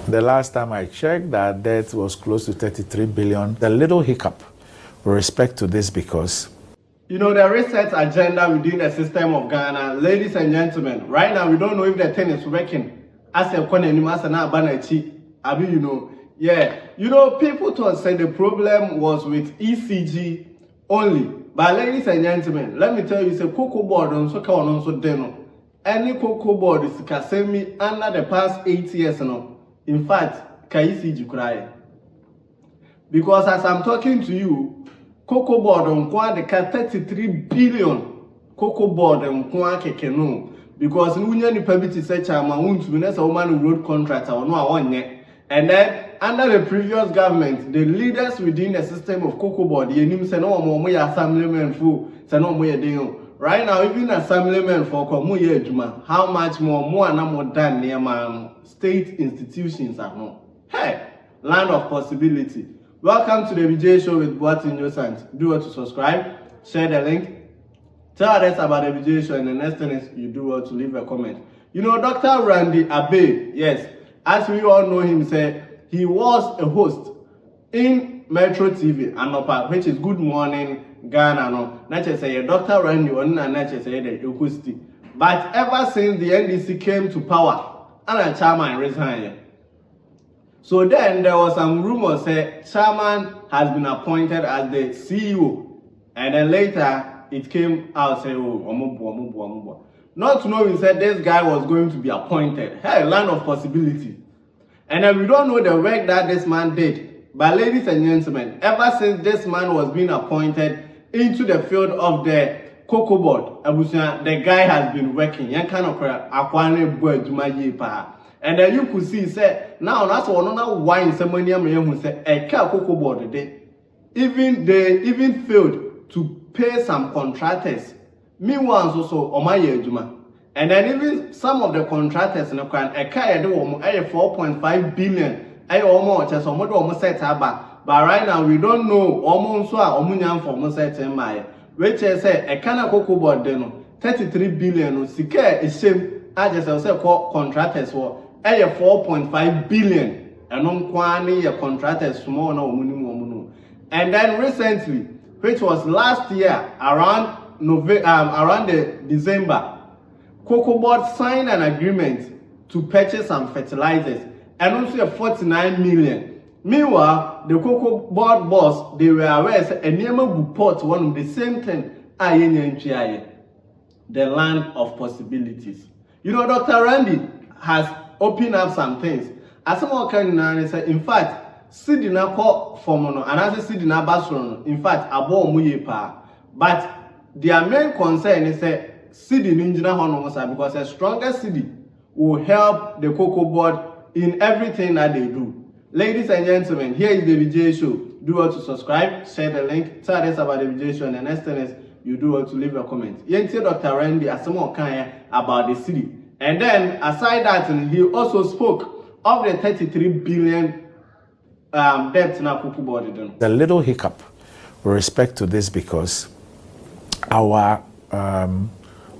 The last time I checked, that debt was close to 33 billion. A little hiccup with respect to this because you know, the reset agenda within the system of Ghana, ladies and gentlemen, right now we don't know if the thing is working. As a you know, yeah, you know, people thought say the problem was with ECG only. But ladies and gentlemen, let me tell you, it's a cocoa board on so on so deno. Any cocoa board is kasemi under the past 8 years now. In fact, can ECG cry? Because as I'm talking to you, cocoa board on the 33 billion cocoa board on kekeno. Because Nunya ni permit such a wound to be a woman road contractor or no one yet. And then under the previous government, the leaders within the system of cocoa board, assemblymen for right now, even assemblymen for how much more than near state institutions are no. Hey, land of possibility. Welcome to the VJ show with Boatin Yosant. Do what to subscribe, share the link, tell others about the VJ show, and the next thing is you do what to leave a comment. You know, Dr. Randy Abe, yes, as we all know him, say he was a host in Metro TV, which is Good Morning Ghana. No, not just say Dr. Randy, or not just say the Yokusti. But ever since the NDC came to power, and Chairman resigned. So then there was some rumors that Chairman has been appointed as the CEO, and then later it came out say, oh, not to know he said this guy was going to be appointed. Hey, land of possibility. And then we don't know the work that this man did. But ladies and gentlemen, ever since this man was being appointed into the field of the cocoa board, the guy has been working. And then you could see, say, now that's another wine ceremony who said a cocoa board they even failed to pay some contractors. Meanwhile, also Juma. And then even some of the contractors in the can a 4.5 billion. Almost just almost set up. But right now we don't know almost for set which is a kind of cocoa board 33 billion. Sika is shame. I just say call contractors for 4.5 billion. And on quantity contractors small no. And then recently, which was last year around around the December, Cocoa Board signed an agreement to purchase some fertilizers and also a 49 million. Meanwhile, the Cocoa Board boss, they were aware that a Niema port one of the same thing, the land of possibilities. You know, Dr. Randy has opened up some things. As someone can say, in fact, Cedi na ko formono, and as Cedi na basrono, in fact, abo muye pa. But their main concern is that Cedi ninjina honomosa because a stronger Cedi will help the cocoa board in everything that they do. Ladies and gentlemen, here is the VJ show. Do what to subscribe, share the link, tell us about the VJ show, and the next thing is you do what to leave a comment. You see Dr. Randy as someone can about the Cedi. And then aside that, he also spoke of the 33 billion debt in our cocoa board. a little hiccup with respect to this because our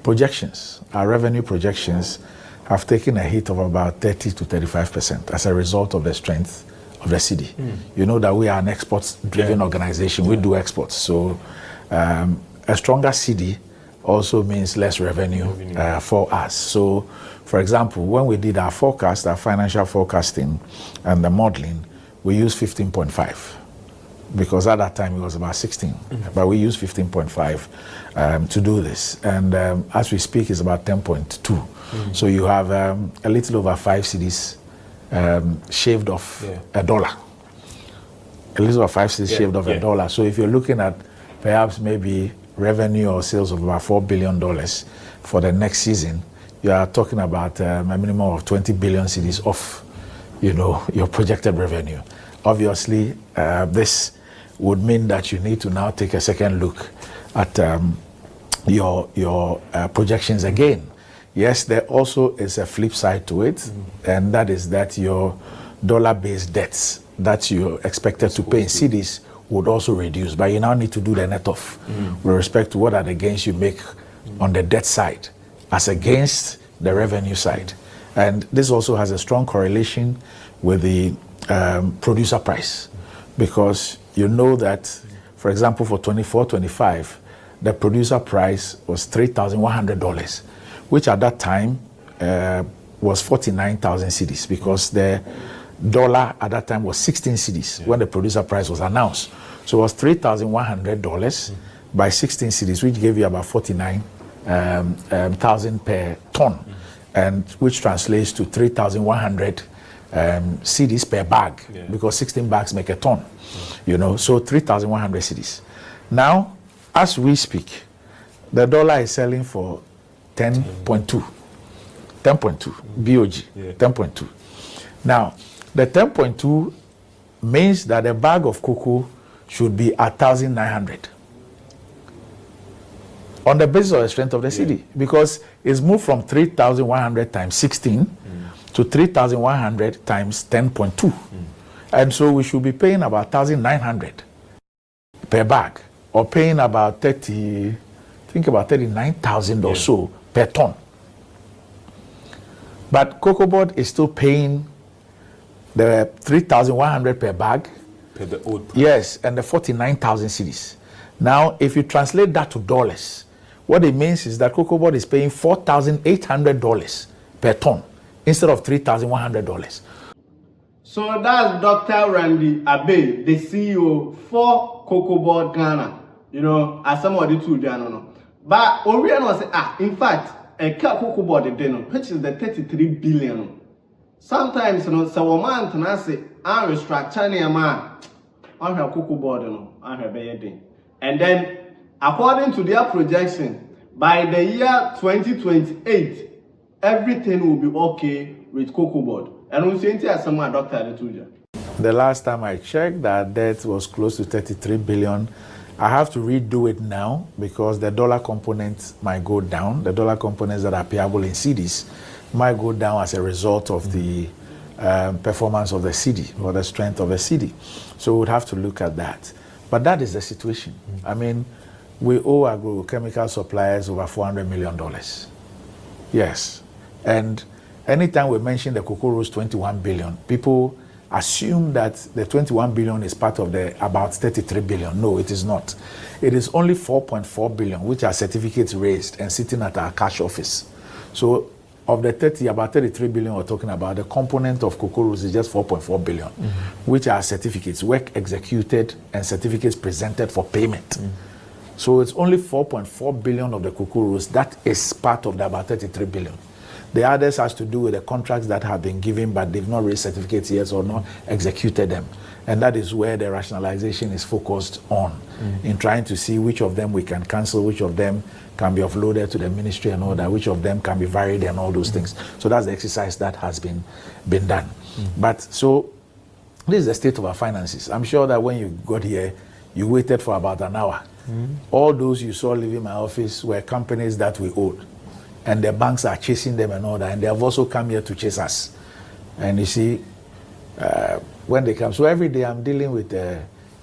projections, our revenue projections have taken a hit of about 30 to 35% as a result of the strength of the Cedi. You know that we are an exports-driven organization. We do exports. So a stronger Cedi also means less revenue for us. So, for example, when we did our forecast, our financial forecasting and the modeling, we used 15.5 because at that time it was about 16, but we used 15.5 to do this. And as we speak, it's about 10.2. So you have a little over 5 cedis shaved off $1. A little over 5 cedis shaved off $1. So if you're looking at perhaps maybe revenue or sales of about $4 billion for the next season, you are talking about a minimum of 20 billion cedis off, you know, your projected revenue. Obviously, this would mean that you need to now take a second look at your projections again. Yes, there also is a flip side to it, and that is that your dollar-based debts that you're expected to pay in cedis would also reduce, but you now need to do the net off with respect to what are the gains you make on the debt side as against the revenue side. And this also has a strong correlation with the producer price, because you know that, for example, for 24-25, the producer price was $3,100, which at that time was 49,000 cedis, because the dollar at that time was 16 cedis when the producer price was announced. So it was $3,100 by 16 cedis, which gave you about 49,000 per ton, and which translates to 3,100 cedis per bag, because 16 bags make a ton, you know, so 3,100 cedis. Now, as we speak, the dollar is selling for 10.2 BOG, 10.2. Now, the 10.2 means that a bag of cocoa should be 1,900 on the basis of the strength of the cedi, because it's moved from 3,100 times 16 to 3,100 times 10.2. And so we should be paying about 1,900 per bag, or paying about 39,000 or so per ton. But Cocoa Board is still paying the 3,100 per bag. Per the old price. Yes, and the 49,000 cedis. Now, if you translate that to dollars, what it means is that Cocoa Board is paying $4,800 per ton instead of $3,100. So that's Dr. Randy Abe, the CEO for Cocoa Board Ghana. You know, as somebody told you, I don't know. But Orion was in fact, a Cocoa Board, which is the 33 billion. Sometimes, you know, so a man can say, I restructure a man. I have Cocoa Board, you know, I have a day. And then, according to their projection, by the year 2028, everything will be okay with Cocoa Board. And we say, someone Dr. Adetuja. The last time I checked, that debt was close to 33 billion. I have to redo it now because the dollar components might go down. The dollar components that are payable in cedis might go down as a result of the performance of the cedi or the strength of the cedi. So we would have to look at that. But that is the situation. I mean, we owe agrochemical suppliers over $400 million. Yes. And anytime we mention the cocoa roast 21 billion, people assume that the 21 billion is part of the about 33 billion. No, it is not. It is only 4.4 billion, which are certificates raised and sitting at our cash office. So of the about 33 billion we're talking about, the component of cocoa roast is just 4.4 billion, which are certificates, work executed and certificates presented for payment. So it's only 4.4 billion of the cocoa roast that is part of the about 33 billion. The others has to do with the contracts that have been given, but they've not raised certificates yet or not executed them. And that is where the rationalization is focused on, in trying to see which of them we can cancel, which of them can be offloaded to the ministry and all that, which of them can be varied and all those things. So that's the exercise that has been done. But so this is the state of our finances. I'm sure that when you got here, you waited for about an hour. All those you saw leaving my office were companies that we owed. And the banks are chasing them and all that. And they have also come here to chase us. And you see, when they come, so every day I'm dealing with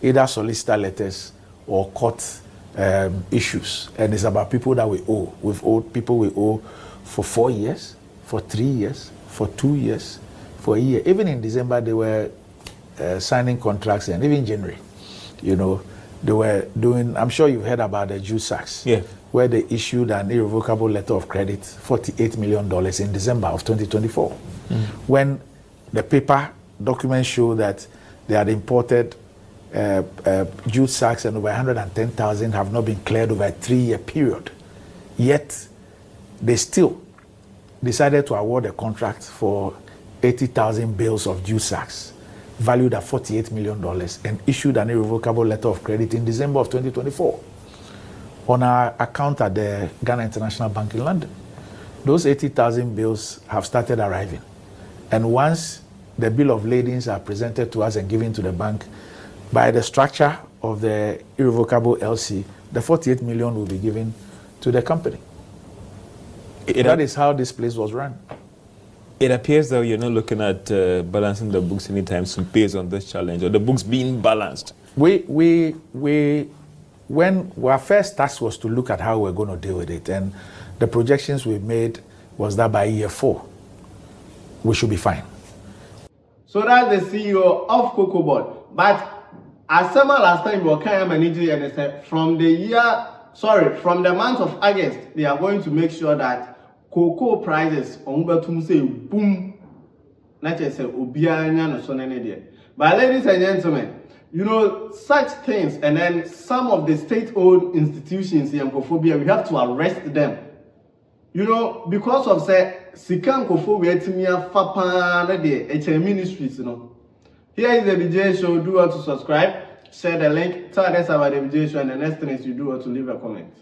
either solicitor letters or court issues. And it's about people that we owe. We've owed people we owe for 4 years, for 3 years, for 2 years, for a year. Even in December, they were signing contracts, and even January, you know, they were doing, I'm sure you've heard about the juice sacks. Yeah. Where they issued an irrevocable letter of credit, $48 million in December of 2024. When the paper documents show that they had imported jute sacks and over 110,000 have not been cleared over a 3-year period. Yet, they still decided to award a contract for 80,000 bales of jute sacks, valued at $48 million, and issued an irrevocable letter of credit in December of 2024. On our account at the Ghana International Bank in London. Those 80,000 bills have started arriving. And once the bill of ladings are presented to us and given to the bank, by the structure of the irrevocable LC, the 48 million will be given to the company. That is how this place was run. It appears that you're not looking at balancing the books anytime soon based on this challenge, or the books being balanced. When our first task was to look at how we're going to deal with it, and the projections we made was that by year 4, we should be fine. So that's the CEO of CocoBoard. But as summer last time, we were kind of managing and they said from the month of August, they are going to make sure that cocoa prices on say boom. Not just say obianya no so nene. But ladies and gentlemen, you know, such things, and then some of the state-owned institutions in Kophobia, we have to arrest them. You know, because of say Sikan Kophobia Timia Fapa the ministries, you know. Here is the BJ show. Do want to subscribe, share the link, tell us about the BJ show, and the next thing is you do want to leave a comment.